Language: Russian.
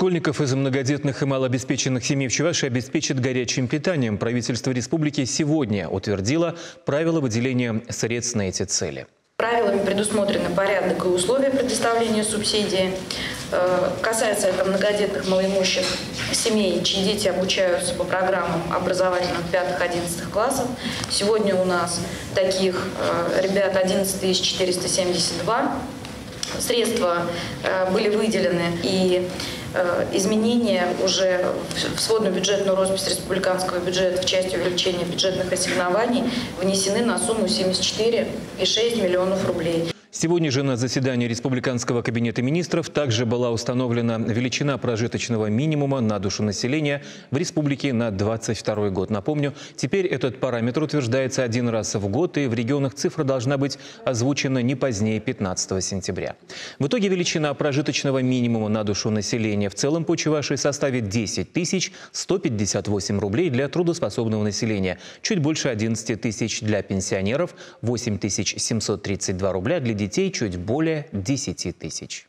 Школьников из многодетных и малообеспеченных семей в Чувашии обеспечат горячим питанием. Правительство республики сегодня утвердило правила выделения средств на эти цели. Правилами предусмотрены порядок и условия предоставления субсидии. Касается это многодетных малоимущих семей, чьи дети обучаются по программам образовательных 5-11 классов. Сегодня у нас таких ребят 11 472. Средства были выделены, и изменения уже в сводную бюджетную роспись республиканского бюджета в части увеличения бюджетных ассигнований внесены на сумму 74,6 миллионов рублей. Сегодня же на заседании Республиканского кабинета министров также была установлена величина прожиточного минимума на душу населения в республике на 2022 год. Напомню, теперь этот параметр утверждается один раз в год, и в регионах цифра должна быть озвучена не позднее 15 сентября. В итоге величина прожиточного минимума на душу населения в целом по Чувашии составит 10 158 рублей для трудоспособного населения, чуть больше 11 тысяч для пенсионеров, 8 732 рубля для детей, чуть более 10 тысяч.